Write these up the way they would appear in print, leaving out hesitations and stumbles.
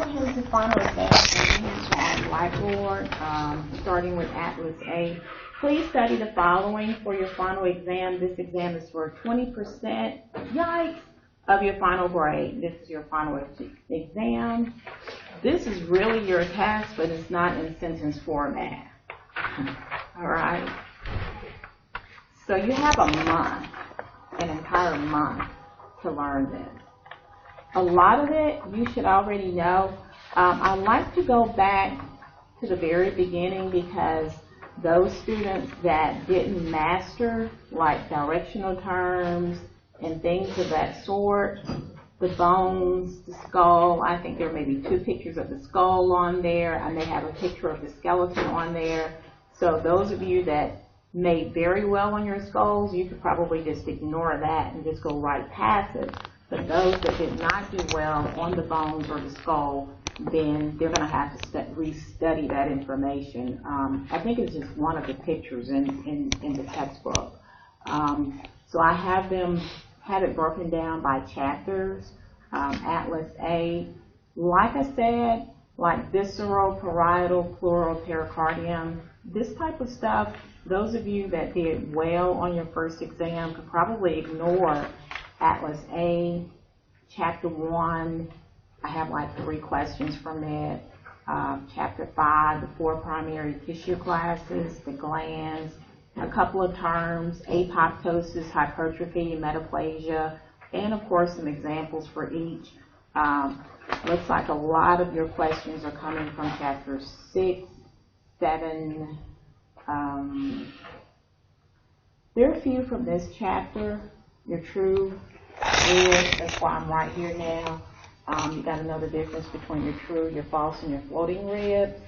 has the final exam on Blackboard, starting with Atlas A. Please study the following for your final exam. This exam is for 20%, yikes, of your final grade. This is your final exam. This is really your test, but it's not in sentence format. All right? So you have a month, an entire month, to learn this. A lot of it you should already know. I like to go back to the very beginning because those students that didn't master like directional terms and things of that sort, the bones, the skull, I think there may be 2 pictures of the skull on there. I may have a picture of the skeleton on there. So those of you that made very well on your skulls, you could probably just ignore that and just go right past it. But those that did not do well on the bones or the skull, then they're going to have to restudy that information. I think it's just one of the pictures in the textbook. So I have it broken down by chapters. Atlas A, like I said, like visceral, parietal, pleural, pericardium, this type of stuff, those of you that did well on your first exam could probably ignore Atlas A, Chapter 1, I have like 3 questions from it. Chapter 5, the 4 primary tissue classes, the glands, a couple of terms, apoptosis, hypertrophy, metaplasia, and of course some examples for each. Looks like a lot of your questions are coming from chapters 6, 7. There are a few from this chapter. Your true ribs, that's why I'm right here now. You got to know the difference between your true, your false, and your floating ribs.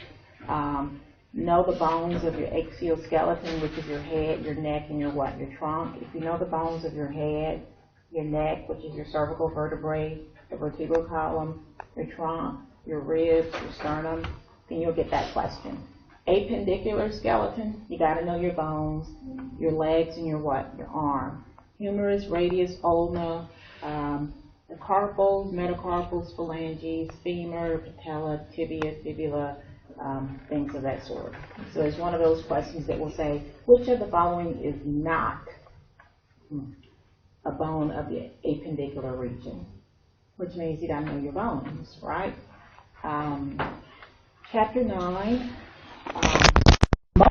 Know the bones of your exoskeleton, which is your head, your neck, and your what? Your trunk. If you know the bones of your head, your neck, which is your cervical vertebrae, the vertebral column, your trunk, your ribs, your sternum, then you'll get that question. Appendicular skeleton, you got to know your bones, your legs, and your what? Your arm. Humerus, radius, ulna, the carpals, metacarpals, phalanges, femur, patella, tibia, fibula, things of that sort. So it's one of those questions that will say, which of the following is not a bone of the appendicular region? Which means you got to know your bones, right? Chapter 9.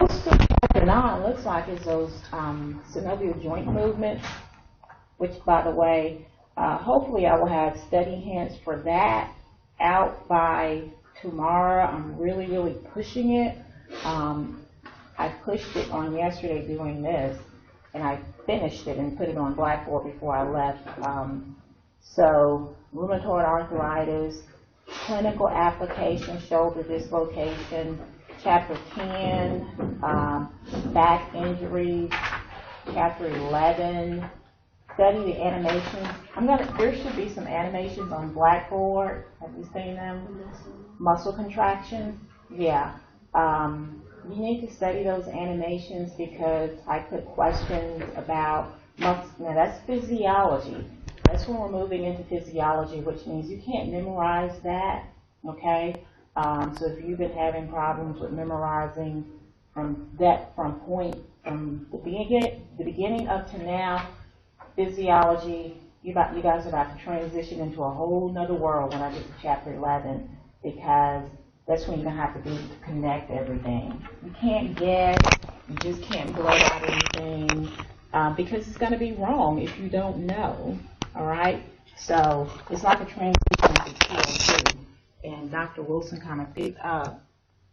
Most of Chapter 9 looks like is those synovial joint movements, which, by the way, hopefully I will have study hints for that out by tomorrow. I'm really pushing it. I pushed it on yesterday doing this, and I finished it and put it on Blackboard before I left. So rheumatoid arthritis, clinical application, shoulder dislocation, Chapter 10, back injuries, Chapter 11, study the animations. There should be some animations on Blackboard. Have you seen them? Muscle contractions. Yeah. You need to study those animations because I put questions about muscle. Now that's physiology. That's when we're moving into physiology, which means you can't memorize that. Okay. So if you've been having problems with memorizing from the beginning up to now, physiology, you guys are about to transition into a whole nother world when I get to Chapter 11, because that's when you're going to have to do to connect everything. You can't guess, you just can't blurt out anything, because it's going to be wrong if you don't know, all right? So it's like a transition into TO2. And Dr. Wilson kind of picked up,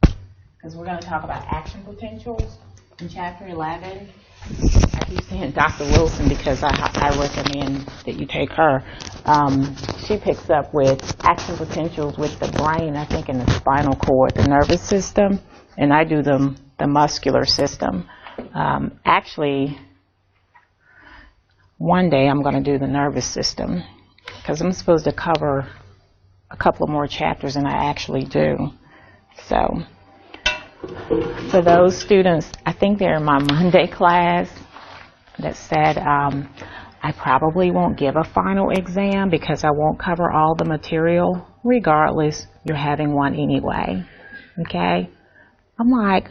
because we're going to talk about action potentials in Chapter 11. I keep saying Dr. Wilson because I recommend that you take her. She picks up with action potentials with the brain, I think, in the spinal cord, the nervous system, and I do the muscular system. Actually, one day I'm going to do the nervous system because I'm supposed to cover a couple of more chapters than I actually do. So for those students, I think they're in my Monday class that said I probably won't give a final exam because I won't cover all the material regardless, you're having one anyway. Okay? I'm like,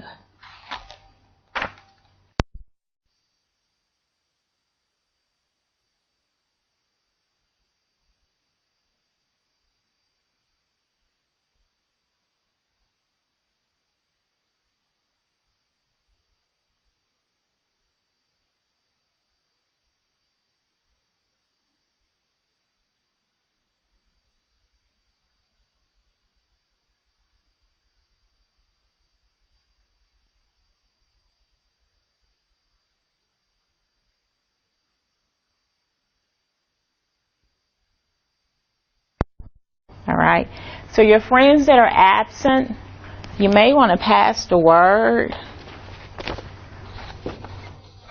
all right. So your friends that are absent, you may want to pass the word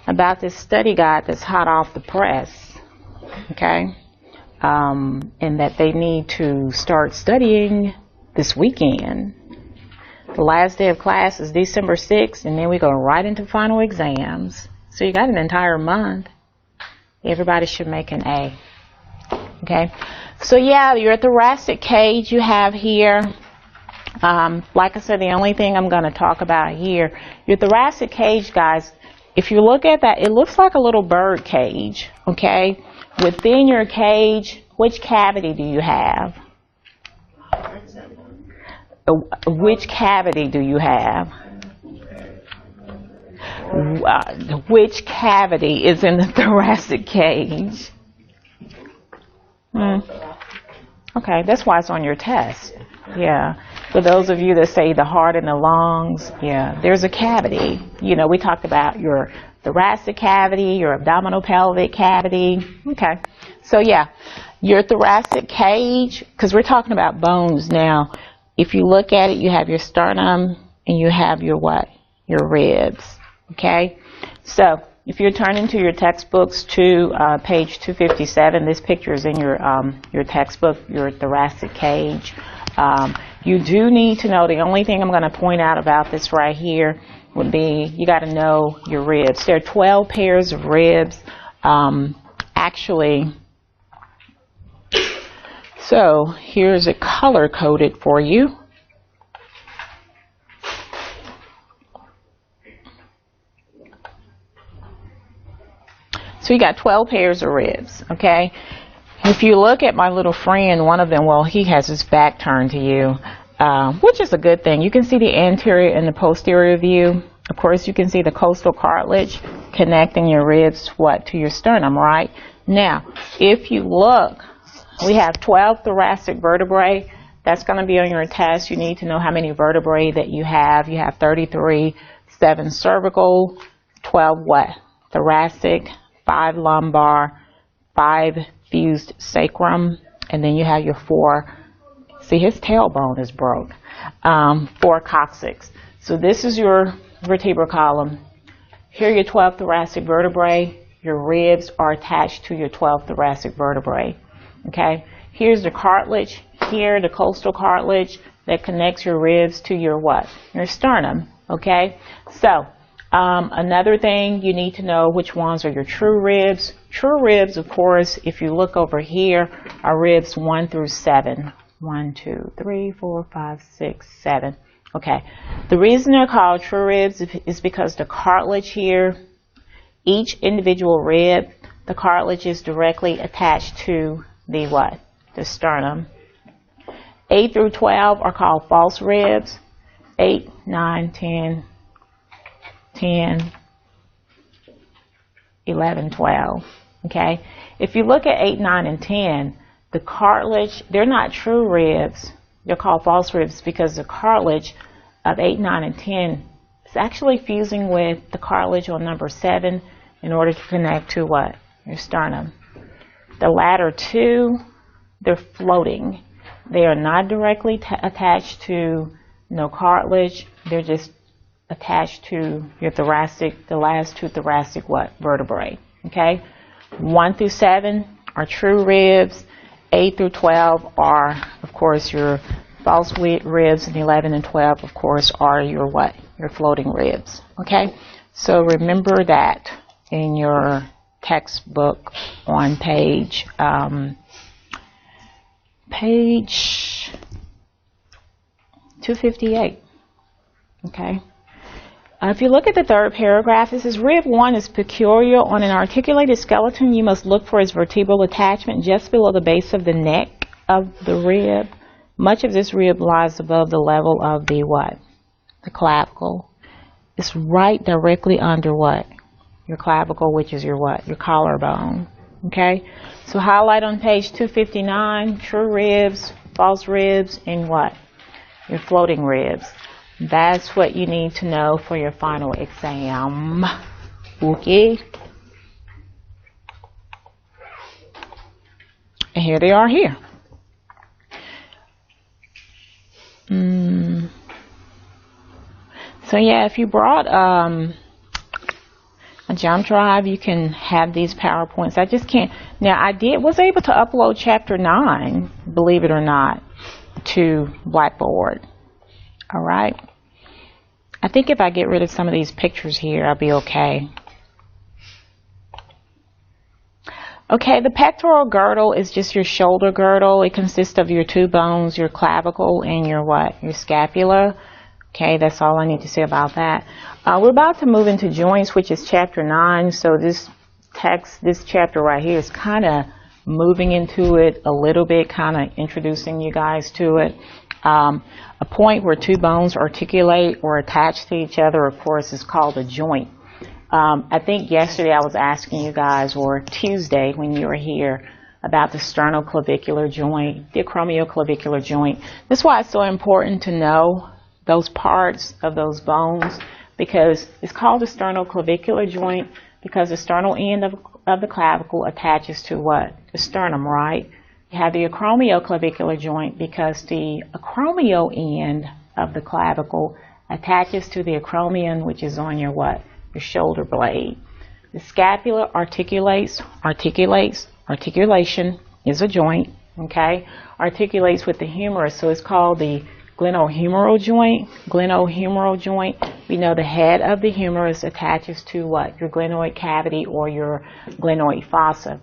about this study guide that's hot off the press, okay? And that they need to start studying this weekend. The last day of class is December 6th, and then we go right into final exams. So you got an entire month. Everybody should make an A. Okay? So yeah, your thoracic cage you have here. Like I said, the only thing I'm going to talk about here, your thoracic cage, guys, if you look at that, it looks like a little bird cage. Okay? Within your cage, which cavity do you have? Which cavity do you have? Which cavity is in the thoracic cage? Okay, that's why it's on your test. Yeah. For those of you that say the heart and the lungs, yeah, there's a cavity. You know, we talked about your thoracic cavity, your abdominal pelvic cavity. Okay. So yeah, your thoracic cage, because we're talking about bones now. If you look at it, you have your sternum and you have your what? Your ribs. Okay? So if you're turning to your textbooks to page 257, this picture is in your textbook, your thoracic cage. You do need to know, the only thing I'm going to point out about this right here would be you got to know your ribs. There are 12 pairs of ribs. Actually, so here's it color coded for you. So you got 12 pairs of ribs, okay? If you look at my little friend, one of them, well, he has his back turned to you, which is a good thing. You can see the anterior and the posterior view. Of course, you can see the costal cartilage connecting your ribs, to your sternum, right? Now, if you look, we have 12 thoracic vertebrae. That's going to be on your test. You need to know how many vertebrae that you have. You have 33, 7 cervical, 12 thoracic, 5 lumbar, 5 fused sacrum, and then you have your 4, see his tailbone is broke, 4 coccyx. So this is your vertebral column. Here are your 12 thoracic vertebrae. Your ribs are attached to your 12 thoracic vertebrae. Okay, here's the cartilage, here the costal cartilage that connects your ribs to your your sternum. Okay, so another thing you need to know, which ones are your true ribs. True ribs, of course, if you look over here, are ribs 1 through 7. 1, 2, 3, 4, 5, 6, 7. Okay, the reason they're called true ribs is because the cartilage here, each individual rib, the cartilage is directly attached to the the sternum. 8 through 12 are called false ribs. 8, 9, 10, 10, 11, 12. Okay? If you look at 8, 9, and 10, the cartilage, they're not true ribs. They're called false ribs because the cartilage of 8, 9, and 10 is actually fusing with the cartilage on number 7 in order to connect to your sternum. The latter two, they're floating. They are not directly attached to no cartilage. They're just attached to your thoracic, the last 2 thoracic vertebrae. Okay? 1 through 7 are true ribs. 8 through 12 are, of course, your false ribs, and 11 and 12, of course, are your your floating ribs. Okay? So remember that in your textbook on page 258. Okay. If you look at the third paragraph, it says rib 1 is peculiar. On an articulated skeleton, you must look for its vertebral attachment just below the base of the neck of the rib. Much of this rib lies above the level of the what? The clavicle. It's right directly under what? Your clavicle, which is your what? Your collarbone. Okay? So highlight on page 259, true ribs, false ribs, and what? Your floating ribs. That's what you need to know for your final exam. Okay? And here they are here. So yeah, if you brought a jump drive, you can have these PowerPoints. I just can't. Now I was able to upload chapter 9, believe it or not, to Blackboard. All right. I think if I get rid of some of these pictures here, I'll be okay. Okay, the pectoral girdle is just your shoulder girdle. It consists of your two bones, your clavicle and your what? Your scapula. Okay, that's all I need to say about that. We're about to move into joints, which is chapter 9. So this chapter right here is kind of moving into it a little bit, kind of introducing you guys to it. A point where two bones articulate or attach to each other, of course, is called a joint. I think yesterday I was asking you guys, or Tuesday when you were here, about the sternoclavicular joint, the acromioclavicular joint. This is why it's so important to know those parts of those bones, because it's called the sternoclavicular joint because the sternal end of the clavicle attaches to what? The sternum, right? You have the acromioclavicular joint because the acromio end of the clavicle attaches to the acromion, which is on your what? Your shoulder blade. The scapula articulation is a joint, okay? Articulates with the humerus, so it's called the glenohumeral joint. Glenohumeral joint, we know the head of the humerus attaches to what? Your glenoid cavity or your glenoid fossa.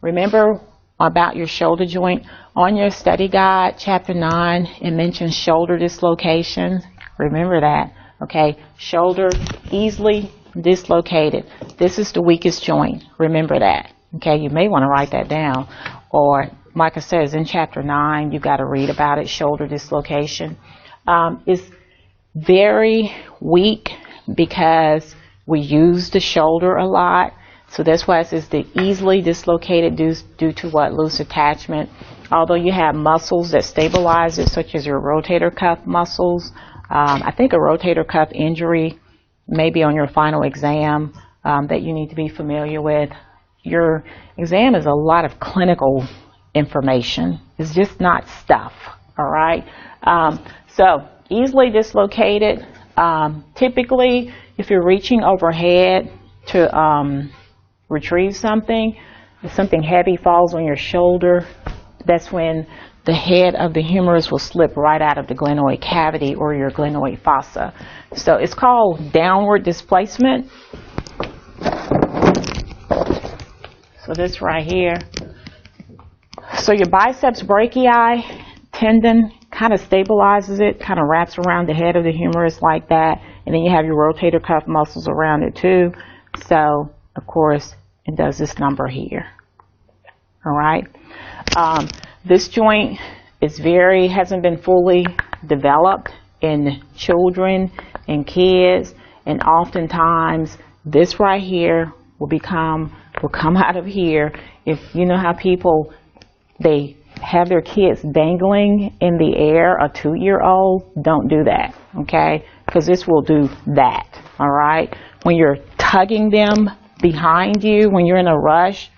Remember about your shoulder joint? On your study guide, chapter 9, it mentions shoulder dislocations. Remember that, okay? Shoulder easily dislocated. This is the weakest joint. Remember that, okay? You may want to write that down, or like I said, in chapter 9, you got to read about it. Shoulder dislocation is very weak because we use the shoulder a lot. So that's why it says the easily dislocated due to what? Loose attachment. Although you have muscles that stabilize it, such as your rotator cuff muscles. I think a rotator cuff injury may be on your final exam that you need to be familiar with. Your exam is a lot of clinical information. It's just not stuff, all right? So easily dislocated. Typically, if you're reaching overhead to retrieve something, if something heavy falls on your shoulder, that's when the head of the humerus will slip right out of the glenoid cavity or your glenoid fossa. So it's called downward displacement. So this right here. So your biceps brachii tendon kind of stabilizes it, kind of wraps around the head of the humerus like that, and then you have your rotator cuff muscles around it too. So of course it does this number here. All right. This joint is hasn't been fully developed in children and kids, and oftentimes this right here will come out of here. If you know how people, they have their kids dangling in the air, a 2-year-old, don't do that, okay? Because this will do that, all right? When you're tugging them behind you, when you're in a rush,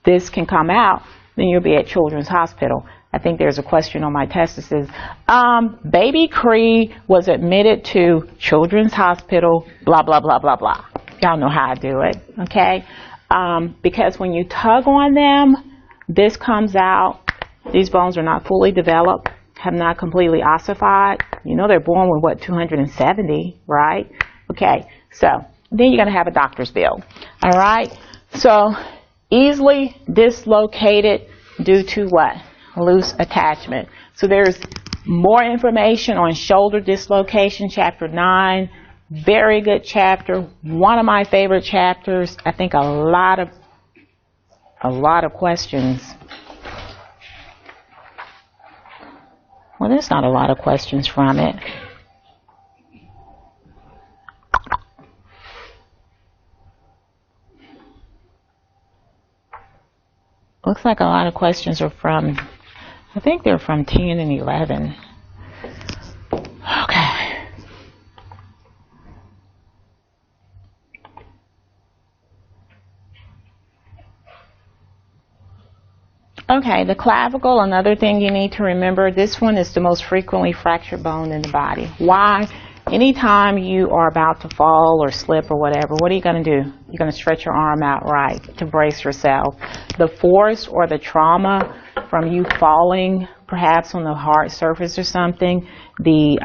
this can come out, then you'll be at Children's Hospital. I think there's a question on my test that says, baby Cree was admitted to Children's Hospital, blah, blah, blah, blah, blah. Y'all know how I do it, okay? Because when you tug on them, this comes out. These bones are not fully developed, have not completely ossified. You know they're born with, what, 270, right? Okay, so then you're going to have a doctor's bill, all right? So easily dislocated due to what? Loose attachment. So there's More information on shoulder dislocation, chapter 9. Very good chapter. One of my favorite chapters. I think a lot of questions. Well, there's not a lot of questions from it. Looks like a lot of questions are from, I think they're from 10 and 11. Okay. Okay, the clavicle, another thing you need to remember, this one is the most frequently fractured bone in the body. Why? Anytime you are about to fall or slip or whatever, what are you going to do? You're going to stretch your arm out right to brace yourself. The force or the trauma from you falling, perhaps on the hard surface or something, the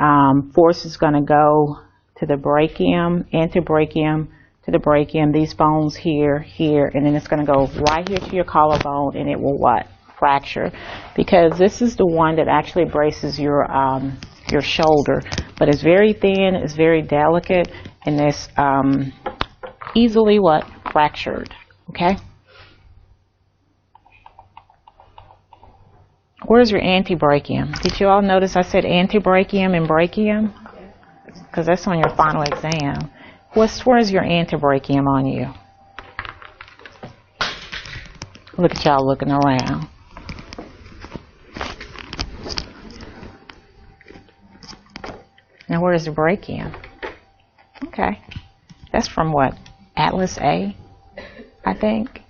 force is going to go to the brachium, antebrachium, to the brachium, these bones here, here, and then it's going to go right here to your collarbone, and it will what? Fracture. Because this is the one that actually braces your shoulder, but it's very thin, it's very delicate, and it's easily what? Fractured. Okay? Where's your antebrachium? Did you all notice I said antebrachium and brachium? Because that's on your final exam. Where's your antebrachium on you? Look at y'all looking around. Now where's the brachium? Okay. That's from what? Atlas A, I think.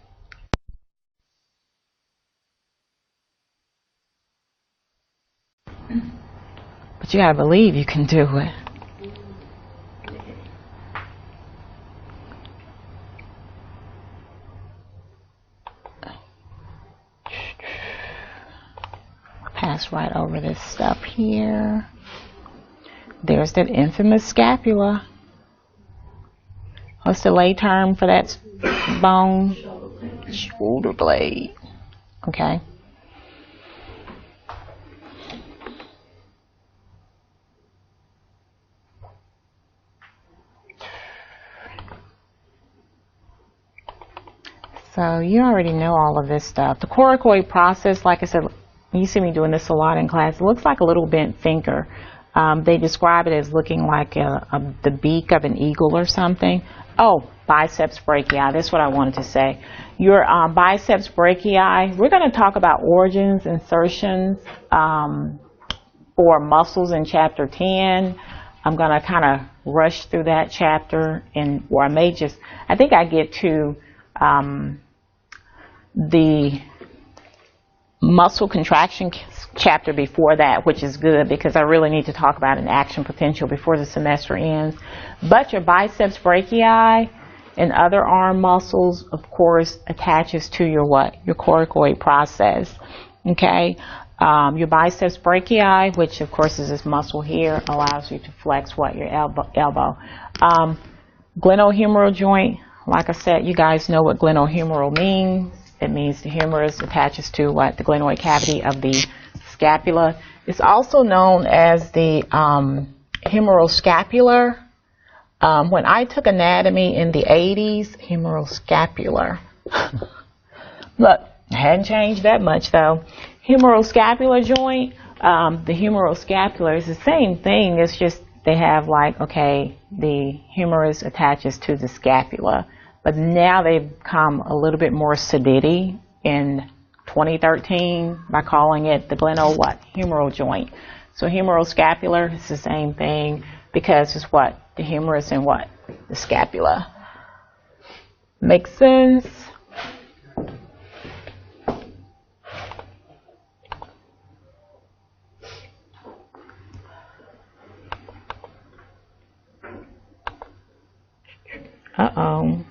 But you gotta believe you can do it. Pass right over this stuff here. There's that infamous scapula. What's the lay term for that bone? Shoulder blade. Okay. So you already know all of this stuff. The coracoid process, like I said, you see me doing this a lot in class. It looks like a little bent finger. They describe it as looking like the beak of an eagle or something. Oh, biceps brachii. That's what I wanted to say. Your biceps brachii, we're going to talk about origins, insertions for muscles in chapter 10. I'm going to kind of rush through that chapter, or I may just, I think I get to the muscle contraction chapter before that, which is good because I really need to talk about an action potential before the semester ends. But your biceps brachii and other arm muscles, of course, attaches to your what? Your coracoid process. Okay? Your biceps brachii, which of course is this muscle here, allows you to flex what? Your elbow. Glenohumeral joint, like I said, you guys know what glenohumeral means. It means the humerus attaches to what? The glenoid cavity of the scapula. It's also known as the humeral scapular. When I took anatomy in the 80s, humeral scapular. Look, I hadn't changed that much though. Humeral scapular joint, the humeral scapular is the same thing. It's just they have like, okay, the humerus attaches to the scapula. But now they've become a little bit more sedity in 2013 by calling it the glenohumeral joint. So humeral scapular is the same thing because it's what? The humerus and what? The scapula. Makes sense? Uh-oh.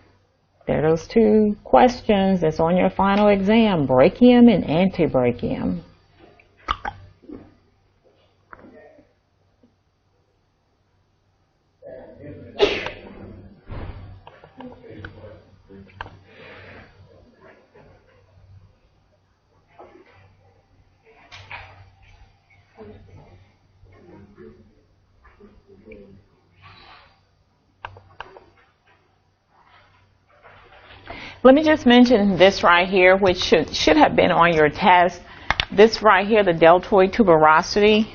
There are those two questions that's on your final exam, brachium and antebrachium. Let me just mention this right here, which should have been on your test. This right here, the deltoid tuberosity,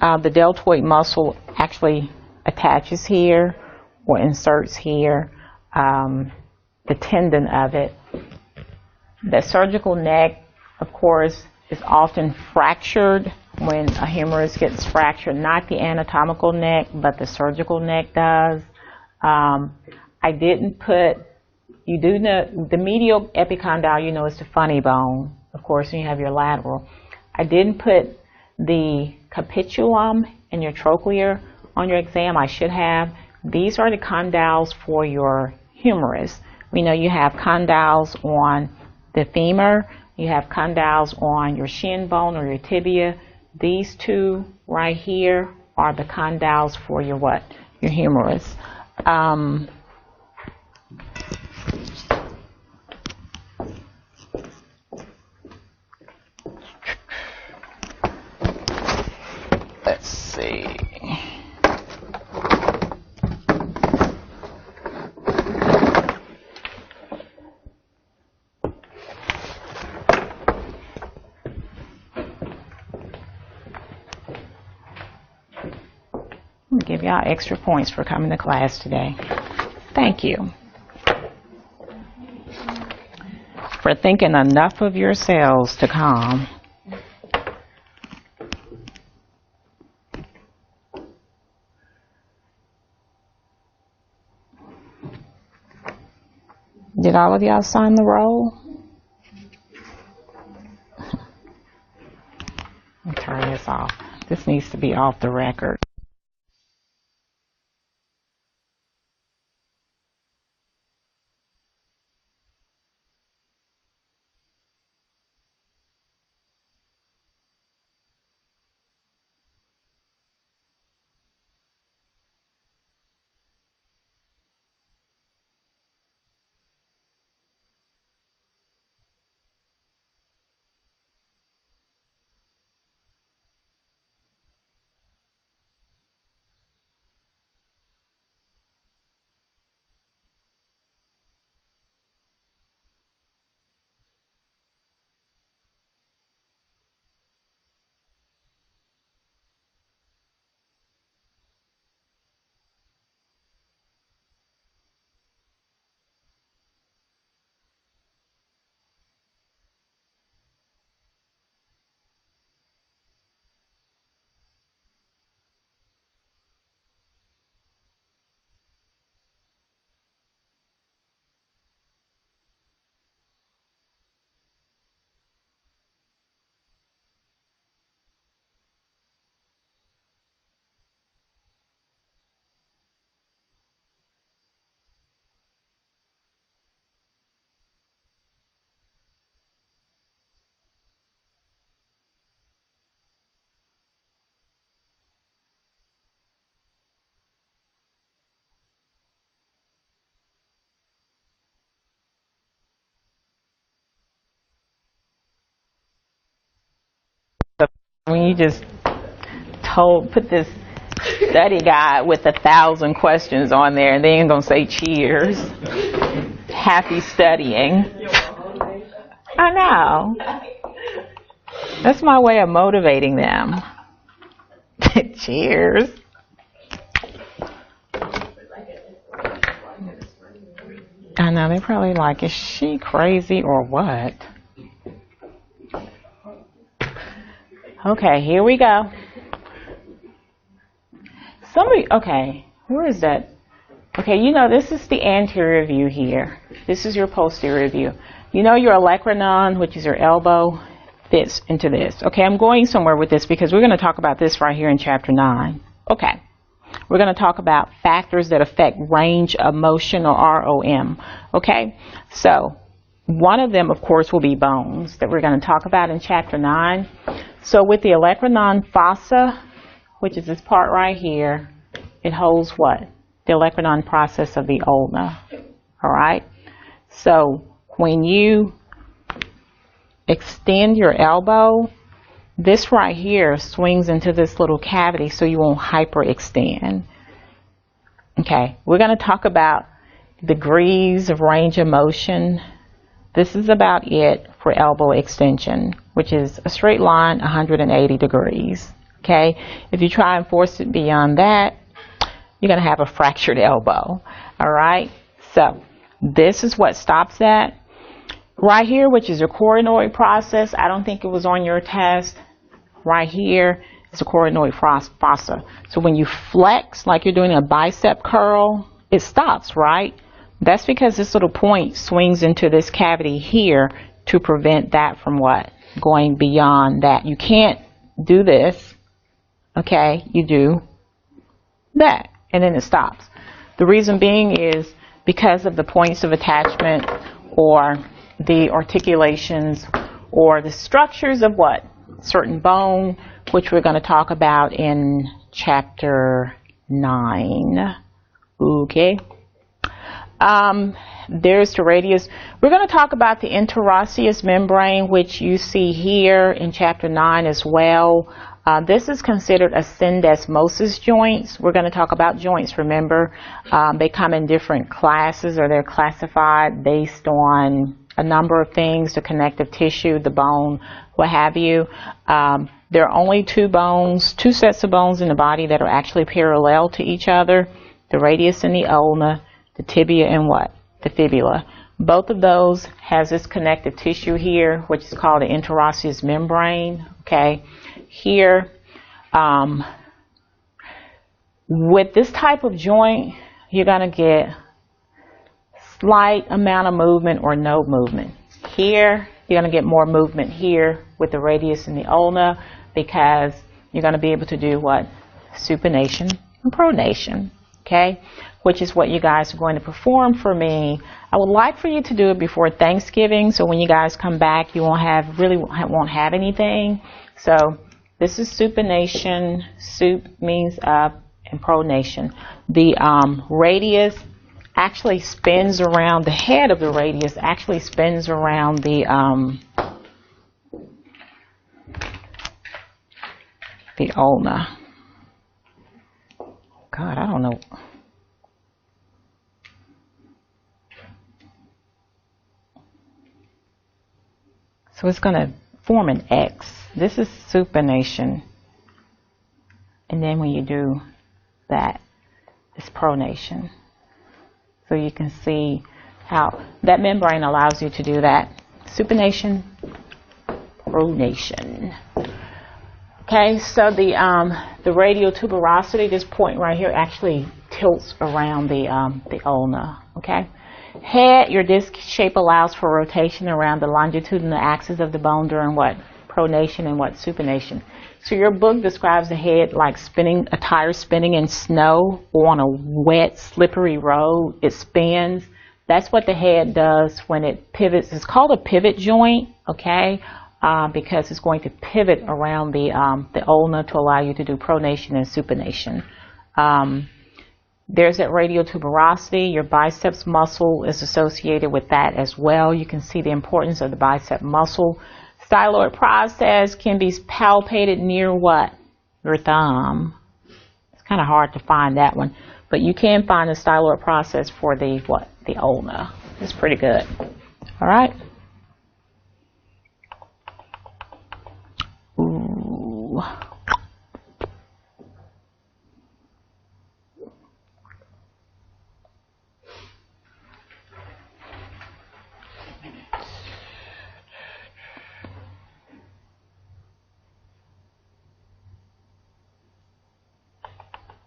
the deltoid muscle actually attaches here or inserts here, the tendon of it. The surgical neck, of course, is often fractured when a humerus gets fractured. Not the anatomical neck, but the surgical neck does. I didn't put, you do know, the medial epicondyle, you know, is the funny bone. Of course, you have your lateral. I didn't put the capitulum and your trochlear on your exam. I should have. These are the condyles for your humerus. We know you have condyles on the femur, you have condyles on your shin bone or your tibia. These two right here are the condyles for your what? Your humerus. Let's see. Give y'all extra points for coming to class today. Thank you for thinking enough of yourselves to come. Did all of y'all sign the roll? Let me turn this off. This needs to be off the record. When you just put this study guide with 1,000 questions on there and then gonna say cheers, happy studying. I know. That's my way of motivating them. Cheers. I know, they're probably like, is she crazy or what? Okay, here we go. Okay, where is that? Okay, you know, this is the anterior view here. This is your posterior view. You know your olecranon, which is your elbow, fits into this. Okay, I'm going somewhere with this because we're going to talk about this right here in Chapter 9. Okay, we're going to talk about factors that affect range of motion, or ROM. Okay, so one of them, of course, will be bones that we're going to talk about in Chapter 9. So with the olecranon fossa, which is this part right here, it holds what? The olecranon process of the ulna. All right? So when you extend your elbow, this right here swings into this little cavity so you won't hyperextend. Okay, we're going to talk about degrees of range of motion this is about it for elbow extension, which is a straight line 180 degrees. Okay, if you try and force it beyond that, you're going to have a fractured elbow. All right, so this is what stops that. Right here, which is your coronoid process, I don't think it was on your test. Right here is the coronoid fossa. So when you flex like you're doing a bicep curl, it stops, right? That's because this little point swings into this cavity here to prevent that from what? Going beyond that. You can't do this, okay? You do that, and then it stops. The reason being is because of the points of attachment or the articulations or the structures of what? Certain bone, which we're going to talk about in chapter 9. Okay. There's the radius. We're going to talk about the interosseous membrane, which you see here in chapter 9 as well. This is considered a syndesmosis joints. We're going to talk about joints, remember. They come in different classes, or they're classified based on a number of things, the connective tissue, the bone, what have you. There are only two sets of bones in the body that are actually parallel to each other, the radius and the ulna, the tibia and what? The fibula. Both of those has this connective tissue here, which is called the interosseous membrane. Okay, here, with this type of joint, you're going to get slight amount of movement or no movement. Here, you're going to get more movement here with the radius and the ulna, because you're going to be able to do what? Supination and pronation. Okay, which is what you guys are going to perform for me. I would like for you to do it before Thanksgiving, so when you guys come back, you won't have anything. So this is supination. Sup means up, and pronation. The radius actually spins around, the head of the radius actually spins around the ulna. God, I don't know. So it's going to form an X. This is supination. And then when you do that, it's pronation. So you can see how that membrane allows you to do that. Supination, pronation. Okay, so the radial tuberosity, this point right here, actually tilts around the ulna. Okay, head, your disc shape allows for rotation around the longitudinal axis of the bone during what? Pronation and what? Supination. So your book describes the head like a tire spinning in snow or on a wet, slippery road. It spins. That's what the head does when it pivots. It's called a pivot joint. Okay. Because it's going to pivot around the ulna to allow you to do pronation and supination. There's that radial tuberosity. Your biceps muscle is associated with that as well. You can see the importance of the bicep muscle. Styloid process can be palpated near what? Your thumb. It's kind of hard to find that one, but you can find the styloid process for the what? The ulna. It's pretty good. All right. Ooh.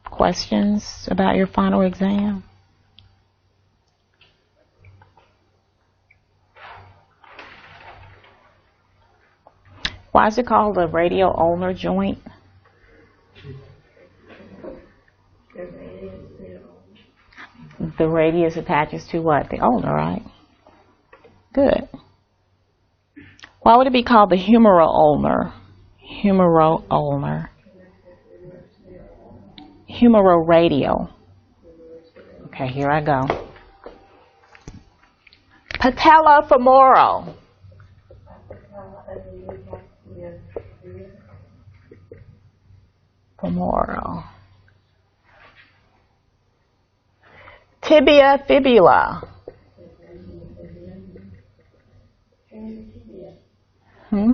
Questions about your final exam? Why is it called a radial ulnar joint? The radius attaches to what? The ulna, right? Good. Why would it be called the humeroulnar? Humeroulnar. Humeroradial. Okay, here I go. Patellofemoral. Femoral. Tibia fibula. Hmm?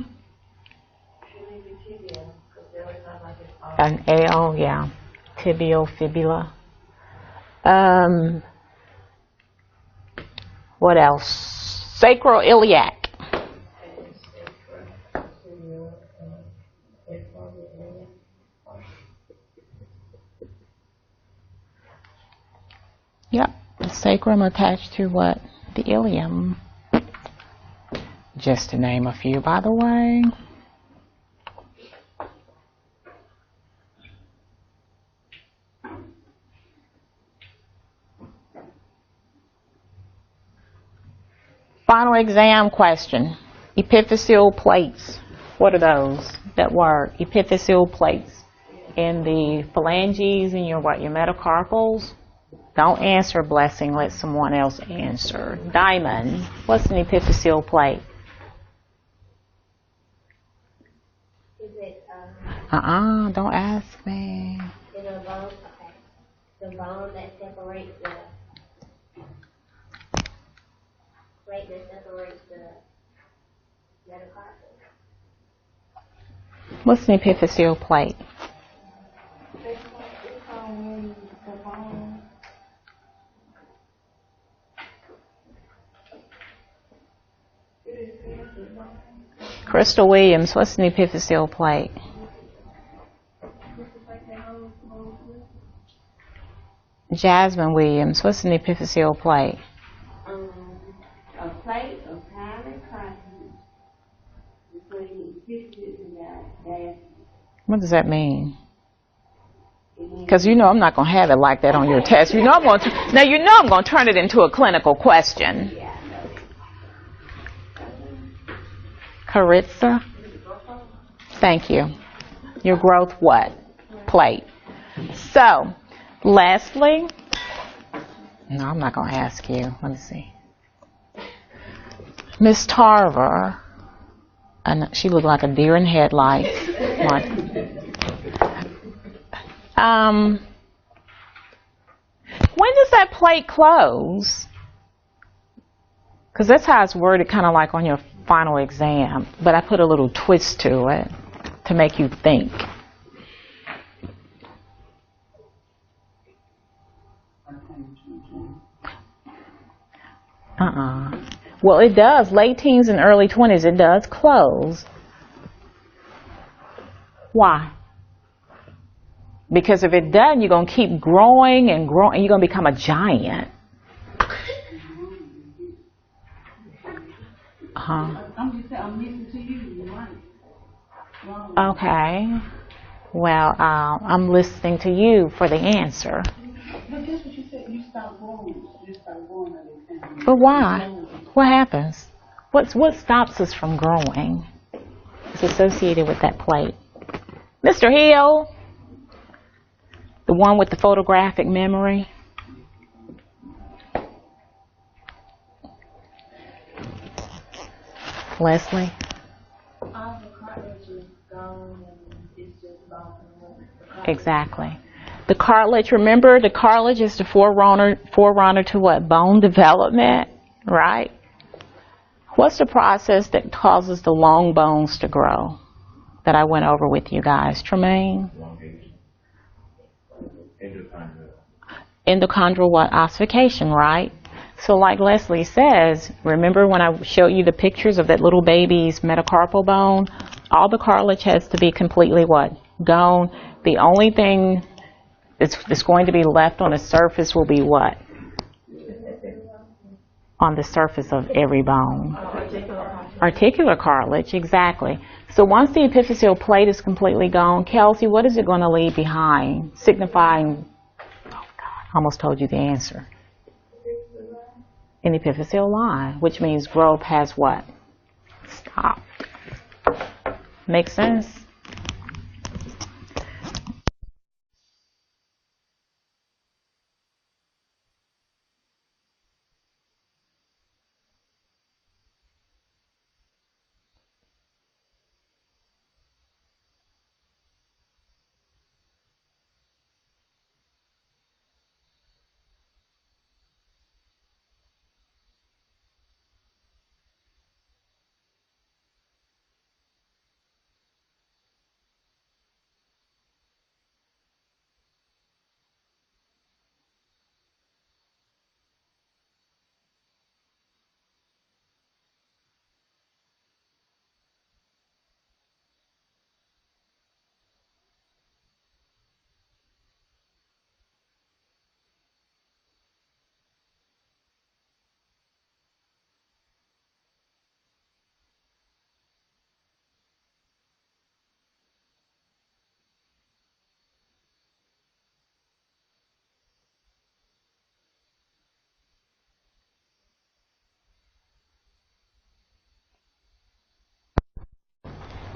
An AL, yeah. Tibial fibula. What else? Sacroiliac. Yep. The sacrum attached to what? The ilium. Just to name a few, by the way. Final exam question. Epiphyseal plates. What are those? That word. Epiphyseal plates. In the phalanges and your what? Your metacarpals. Don't answer, Blessing. Let someone else answer. Diamond. What's an epiphyseal plate? Is it, Don't ask me. is it a bone? Okay. The bone that separates the plate that separates the metacarpal. What's an epiphyseal plate? Crystal Williams, what's an epiphyseal plate? Jasmine Williams, what's an epiphyseal plate? A plate of highly cartilage between the epiphysis and the diaphragm. What does that mean? Because you know I'm not going to have it like that on your test. You know I'm going to. Now you know I'm going to turn it into a clinical question. Caritza? Thank you. Your growth what? Plate. So, Leslie? No, I'm not going to ask you. Let me see. Miss Tarver. And she looked like a deer in headlights. When does that plate close? Because that's how it's worded, kind of like on your final exam. But I put a little twist to it to make you think. Well, it does. Late teens and early 20s, it does close. Why? Because if it doesn't, you're going to keep growing and growing, and you're going to become a giant. I'm just saying, I'm listening to you. You're right. Okay. Well, I'm listening to you for the answer. But that's what you said. You stop growing. You stop growing at the time. But why? What happens? What stops us from growing? It's associated with that plate. Mr. Hill, the one with the photographic memory. Leslie? All the cartilage is gone and it's just bone. Exactly. The cartilage, remember, the cartilage is the forerunner to what? Bone development, right? What's the process that causes the long bones to grow that I went over with you guys? Tremaine? Endochondral what? Ossification, right? So like Leslie says, remember when I showed you the pictures of that little baby's metacarpal bone? All the cartilage has to be completely what? Gone. The only thing that's going to be left on the surface will be what? On the surface of every bone. Articular cartilage, exactly. So once the epiphyseal plate is completely gone, Kelsey, what is it going to leave behind? Signifying, oh God, I almost told you the answer. An epiphyseal line, which means growth has what? Stopped. Make sense?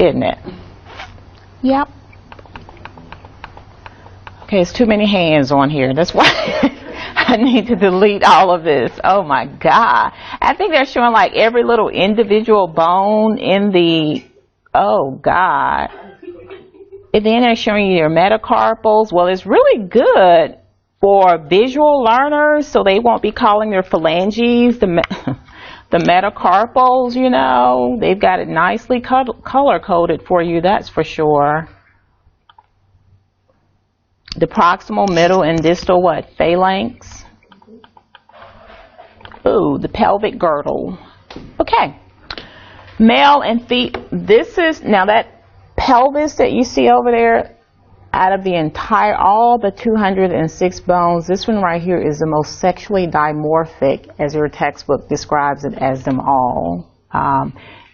isn't it? Yep. Okay, it's too many hands on here. That's why I need to delete all of this. Oh my God. I think they're showing like every little individual bone in the, oh God. And then they're showing you your metacarpals. Well, it's really good for visual learners, so they won't be calling their phalanges the metacarpals, you know. They've got it nicely color-coded for you, that's for sure. The proximal, middle, and distal what? Phalanx. Ooh, the pelvic girdle. Okay. Male and female. This is, now that pelvis that you see over there, out of the entire, all the 206 bones, this one right here is the most sexually dimorphic, as your textbook describes it, as them all.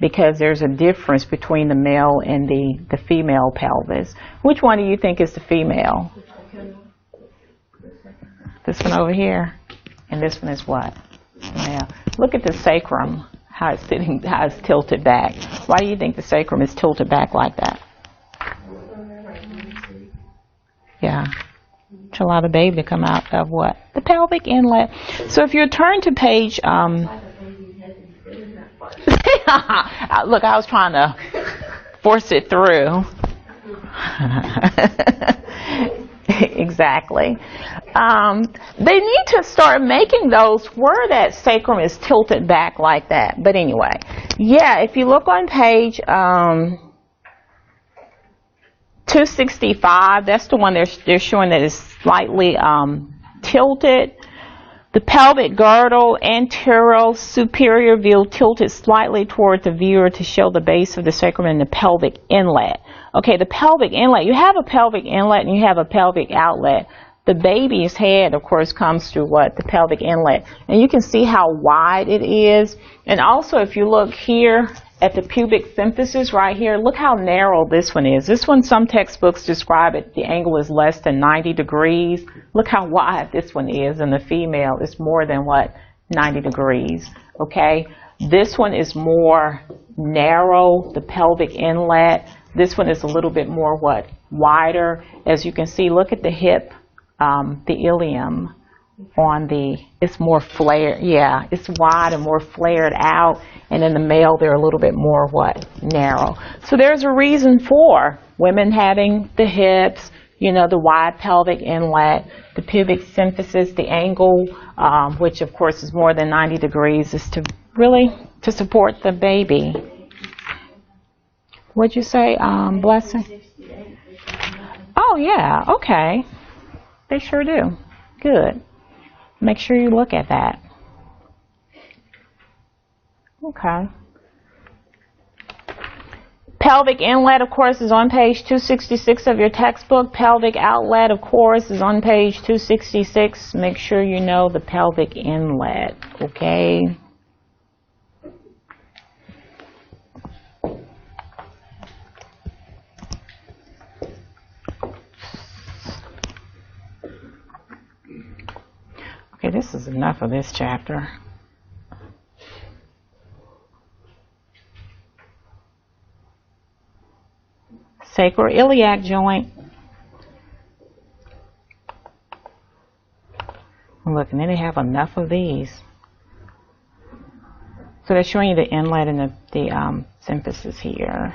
Because there's a difference between the male and the female pelvis. Which one do you think is the female? This one over here. And this one is what? Male. Look at the sacrum, how it's sitting, how it's tilted back. Why do you think the sacrum is tilted back like that? Yeah, to allow the baby to come out of what? The pelvic inlet. So if you turn to page, look, I was trying to force it through. Exactly. They need to start making those where that sacrum is tilted back like that. But anyway, yeah, if you look on page 265, that's the one they're showing that is slightly tilted. The pelvic girdle, anterior superior view tilted slightly toward the viewer to show the base of the sacrum and the pelvic inlet. Okay, the pelvic inlet, you have a pelvic inlet and you have a pelvic outlet. The baby's head, of course, comes through what? The pelvic inlet. And you can see how wide it is. And also, if you look here at the pubic symphysis right here, look how narrow this one is. This one, some textbooks describe it, the angle is less than 90 degrees. Look how wide this one is. And the female is more than what? 90 degrees. Okay? This one is more narrow, the pelvic inlet. This one is a little bit more what? Wider. As you can see, look at the hip. The ilium on the, it's more flared, yeah, it's wide and more flared out, and in the male they're a little bit more what? Narrow. So there's a reason for women having the hips, you know, the wide pelvic inlet, the pubic symphysis, the angle, which of course is more than 90 degrees, is to really to support the baby. What'd you say, Blessing? Oh yeah, okay. They sure do. Good. Make sure you look at that. Okay. Pelvic inlet, of course, is on page 266 of your textbook. Pelvic outlet, of course, is on page 266. Make sure you know the pelvic inlet, okay? Okay, this is enough of this chapter. Sacroiliac joint. Look, and then they have enough of these. So they're showing you the inlet and the symphysis here.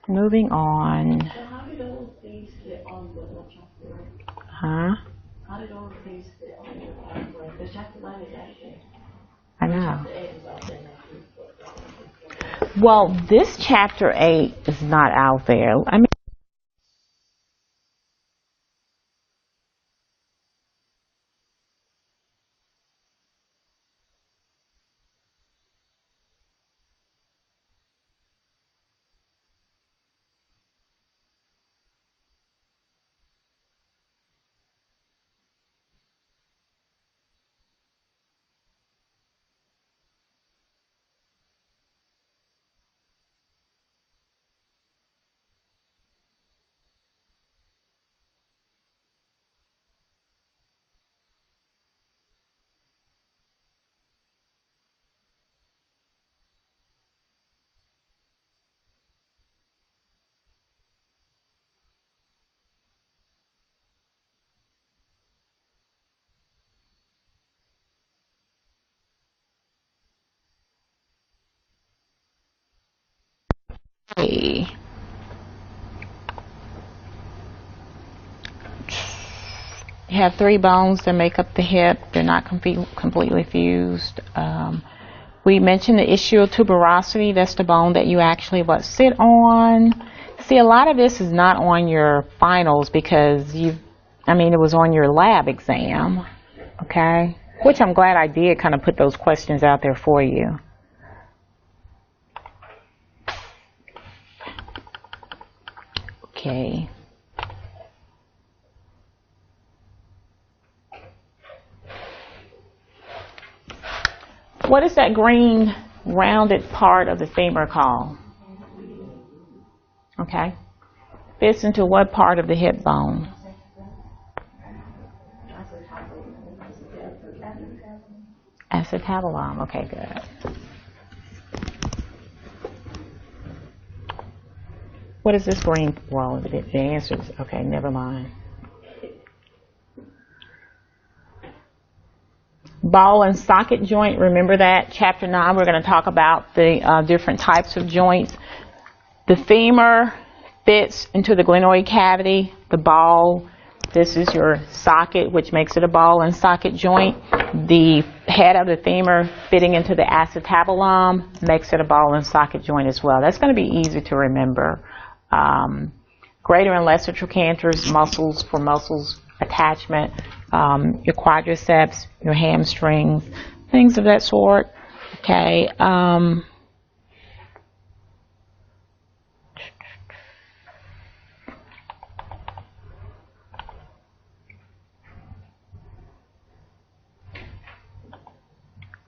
Moving on. How did all these fit on the chapter? Huh? How did all of these fit on the chapter? The chapter 9 is actually. I know. The 8 is out there now. Well, this chapter 8 is not out there. I mean, Okay. You have 3 bones that make up the hip. They're not completely fused. We mentioned the ischial tuberosity. That's the bone that you actually sit on. See, a lot of this is not on your finals because it was on your lab exam. Okay? Which I'm glad I did kind of put those questions out there for you. Okay. What is that green rounded part of the femur called? Okay. Fits into what part of the hip bone? Acetabulum. Okay, good. What is this green? Well, the answer is okay. Never mind. Ball and socket joint. Remember that chapter 9. We're going to talk about the different types of joints. The femur fits into the glenoid cavity. The ball. This is your socket, which makes it a ball and socket joint. The head of the femur fitting into the acetabulum makes it a ball and socket joint as well. That's going to be easy to remember. Greater and lesser trochanters, muscles for muscles attachment, your quadriceps, your hamstrings, things of that sort. Okay.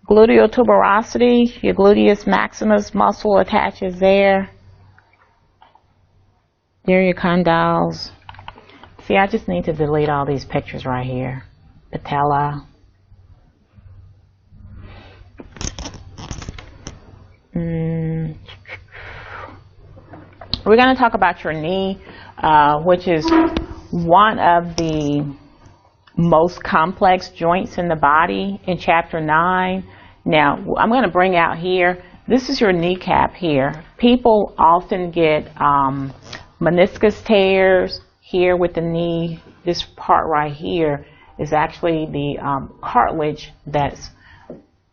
Gluteal tuberosity, your gluteus maximus muscle attaches there. There are your condyles. See, I just need to delete all these pictures right here. Patella. We're going to talk about your knee, which is one of the most complex joints in the body in chapter 9. Now, I'm going to bring out here, this is your kneecap here. People often get meniscus tears here with the knee. This part right here is actually the cartilage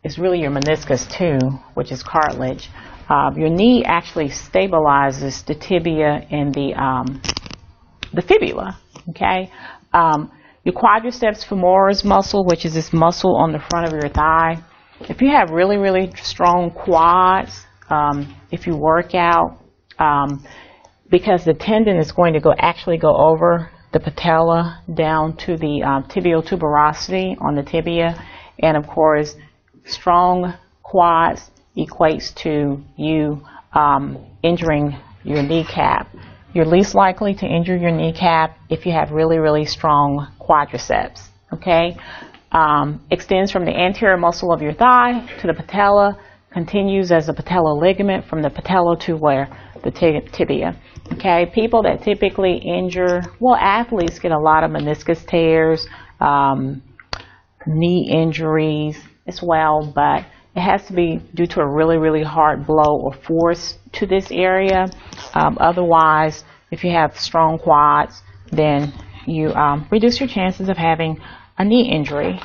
is really your meniscus too, which is cartilage. Your knee actually stabilizes the tibia and the fibula, okay? Your quadriceps femoris muscle, which is this muscle on the front of your thigh. If you have really, really strong quads, if you work out, because the tendon is going to actually go over the patella down to the tibial tuberosity on the tibia, and of course, strong quads equates to you injuring your kneecap. You're least likely to injure your kneecap if you have really, really strong quadriceps. Okay, extends from the anterior muscle of your thigh to the patella, continues as a patella ligament from the patella to where the tibia. Okay, people that typically injure, well, athletes get a lot of meniscus tears, knee injuries as well, but it has to be due to a really, really hard blow or force to this area. Otherwise, if you have strong quads, then you reduce your chances of having a knee injury.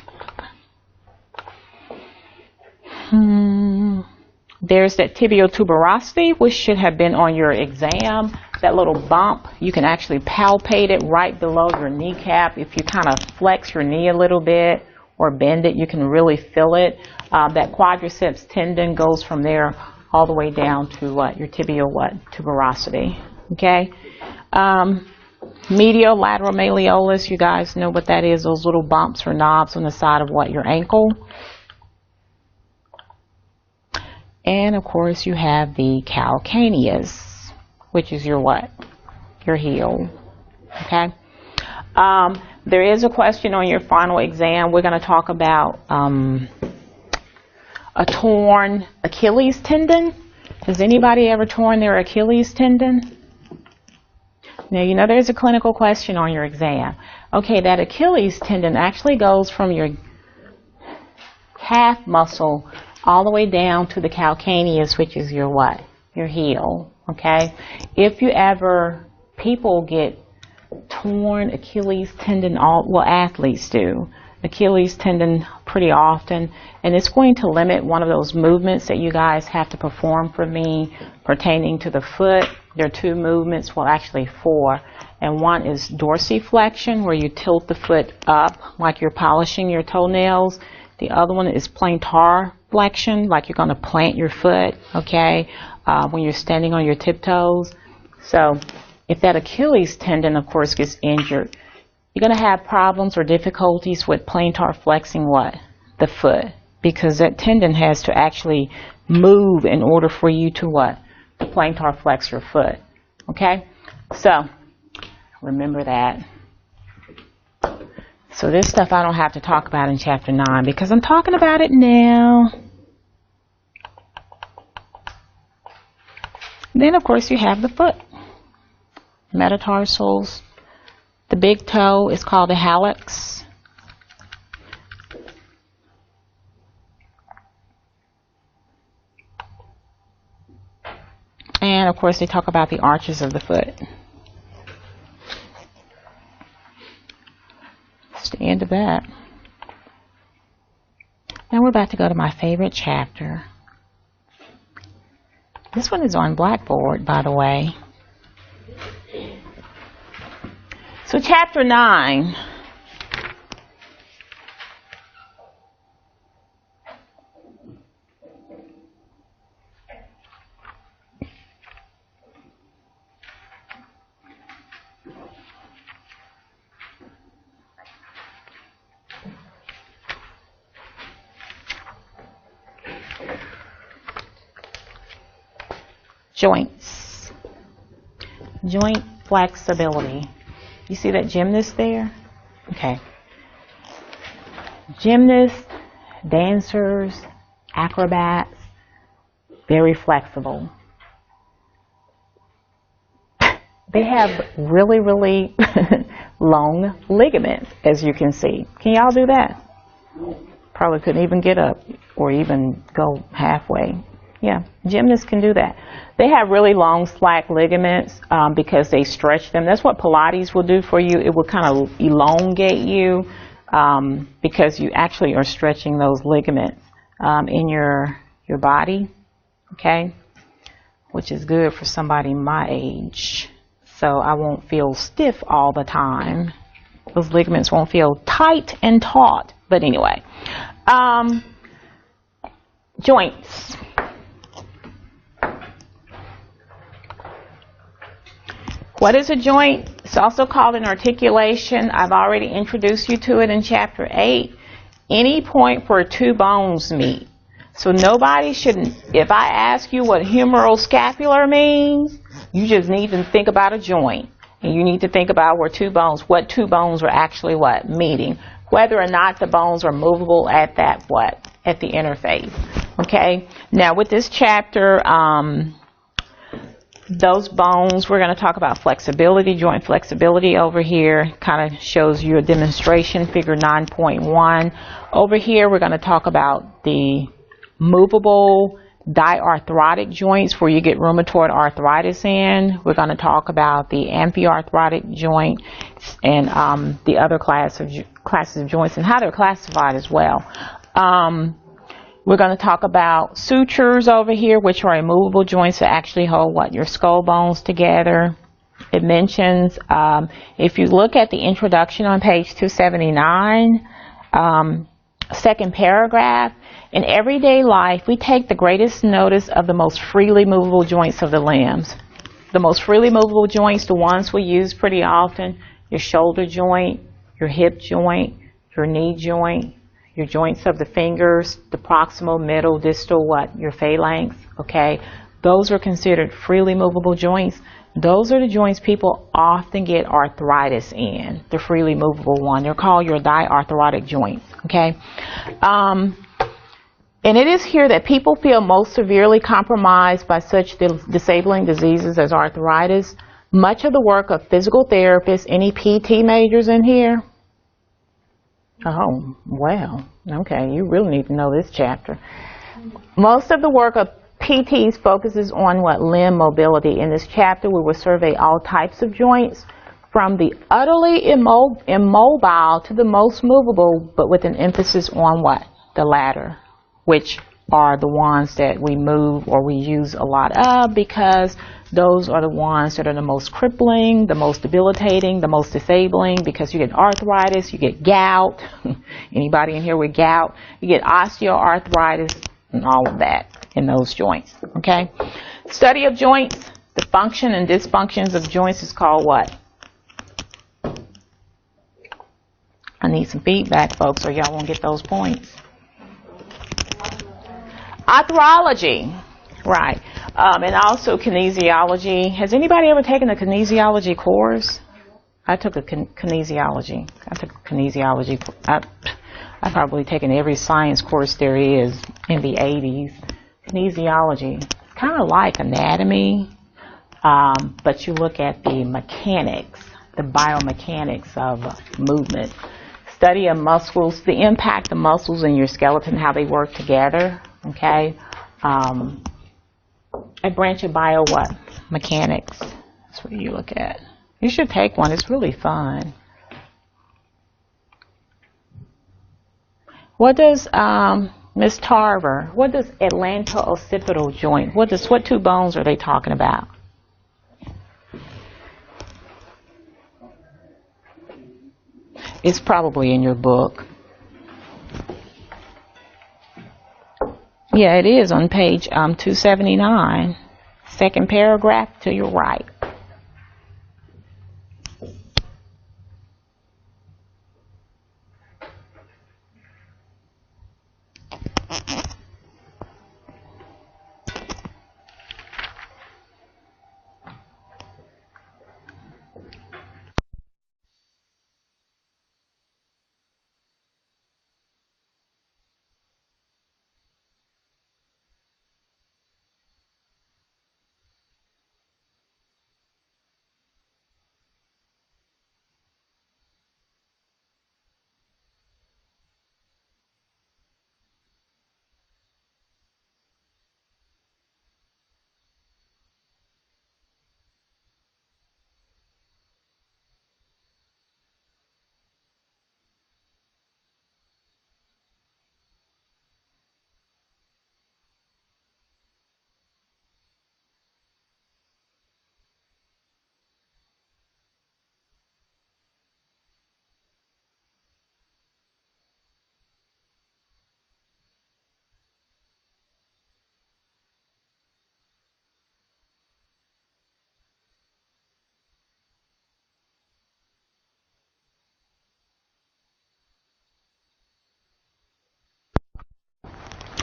There's that tibial tuberosity, which should have been on your exam. That little bump, you can actually palpate it right below your kneecap. If you kind of flex your knee a little bit or bend it, you can really feel it. That quadriceps tendon goes from there all the way down to your tibial tuberosity. Okay. Medial lateral malleolus, you guys know what that is, those little bumps or knobs on the side of your ankle. And of course you have the calcaneus, which is your what? Your heel. Okay. There is a question on your final exam. We're going to talk about a torn Achilles tendon. Has anybody ever torn their Achilles tendon? Now, you know there's a clinical question on your exam. Okay, that Achilles tendon actually goes from your calf muscle all the way down to the calcaneus, which is your what? your heel, okay? If you ever, people get torn Achilles tendon, well, athletes do, Achilles tendon pretty often, and it's going to limit one of those movements that you guys have to perform for me pertaining to the foot. There are 2 movements, well actually 4, and one is dorsiflexion, where you tilt the foot up like you're polishing your toenails. The other one is plantar flexion, like you're going to plant your foot, okay, when you're standing on your tiptoes. So if that Achilles tendon, of course, gets injured, you're going to have problems or difficulties with plantar flexing what? The foot, because that tendon has to actually move in order for you to what? To plantar flex your foot, okay? So remember that. So this stuff I don't have to talk about in chapter 9 because I'm talking about it now. Then, of course, you have the foot. Metatarsals. The big toe is called the hallux. And, of course, they talk about the arches of the foot. That's the end of that. Now we're about to go to my favorite chapter. This one is on Blackboard, by the way. So chapter 9. Joints. Joint flexibility. You see that gymnast there? Okay. Gymnasts, dancers, acrobats, very flexible. They have really, really long ligaments, as you can see. Can y'all do that? Probably couldn't even get up or even go halfway. Yeah, gymnasts can do that. They have really long slack ligaments because they stretch them. That's what Pilates will do for you. It will kind of elongate you because you actually are stretching those ligaments in your body, okay, which is good for somebody my age. So I won't feel stiff all the time. Those ligaments won't feel tight and taut. But anyway, joints. What is a joint? It's also called an articulation. I've already introduced you to it in chapter 8. Any point where 2 bones meet. So nobody should, if I ask you what humeroscapular means, you just need to think about a joint. And you need to think about where 2 bones, what 2 bones are actually what? Meeting. Whether or not the bones are movable at that what? At the interface. Okay? Now with this chapter, those bones, we're going to talk about flexibility, joint flexibility over here. Kind of shows you a demonstration, figure 9.1. Over here, we're going to talk about the movable diarthrotic joints where you get rheumatoid arthritis in. We're going to talk about the amphiarthrotic joint and the other classes of joints and how they're classified as well. We're going to talk about sutures over here, which are immovable joints that actually hold what? Your skull bones together. It mentions, if you look at the introduction on page 279, second paragraph, in everyday life, we take the greatest notice of the most freely movable joints of the limbs. The most freely movable joints, the ones we use pretty often, your shoulder joint, your hip joint, your knee joint, your joints of the fingers, the proximal, middle, distal, what? Your phalanx, okay? Those are considered freely movable joints. Those are the joints people often get arthritis in, the freely movable one. They're called your diarthrotic joints, okay? And it is here that people feel most severely compromised by such disabling diseases as arthritis. Much of the work of physical therapists, any PT majors in here? Oh, well, okay, you really need to know this chapter. Most of the work of PTs focuses on what? Limb mobility. In this chapter, we will survey all types of joints, from the utterly immobile to the most movable, but with an emphasis on what? The latter, which are the ones that we move or we use a lot of, because those are the ones that are the most crippling, the most debilitating, the most disabling, because you get arthritis, you get gout. Anybody in here with gout? You get osteoarthritis and all of that in those joints, okay? Study of joints, the function and dysfunctions of joints is called what? I need some feedback, folks, or y'all won't get those points. Arthrology, right, and also kinesiology. Has anybody ever taken a kinesiology course? I took a kinesiology. I've probably taken every science course there is in the 80s. Kinesiology, kind of like anatomy, but you look at the mechanics, the biomechanics of movement. Study of muscles, the impact of muscles in your skeleton, how they work together, okay? A branch of bio what? Mechanics. That's what you look at. You should take one. It's really fun. What does Miss Tarver? What does atlanto-occipital joint? What two bones are they talking about? It's probably in your book. Yeah, it is on page 279, second paragraph to your right.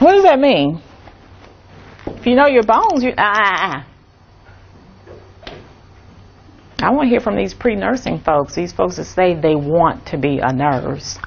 What does that mean? If you know your bones, I want to hear from these pre-nursing folks, these folks that say they want to be a nurse.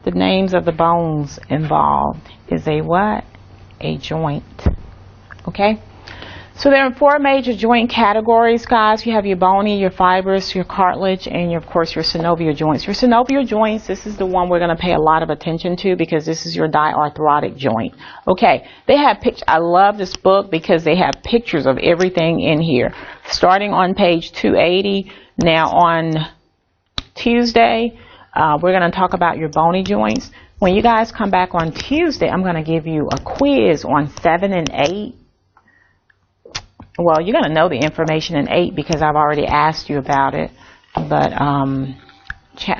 The names of the bones involved is a what? A joint. Okay? So there are 4 major joint categories, guys. You have your bony, your fibrous, your cartilage, and of course your synovial joints. Your synovial joints, this is the one we're going to pay a lot of attention to because this is your diarthrotic joint. Okay, they have pictures. I love this book because they have pictures of everything in here. Starting on page 280, now on Tuesday, we're going to talk about your bony joints. When you guys come back on Tuesday, I'm going to give you a quiz on 7 and 8. well, you're going to know the information in 8 because I've already asked you about it. But I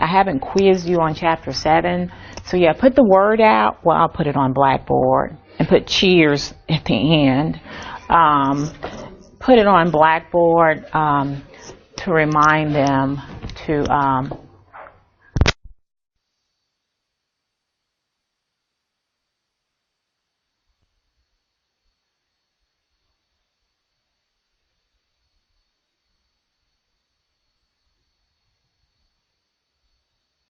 haven't quizzed you on Chapter 7. So yeah, put the word out. Well, I'll put it on Blackboard and put cheers at the end. Put it on Blackboard to remind them to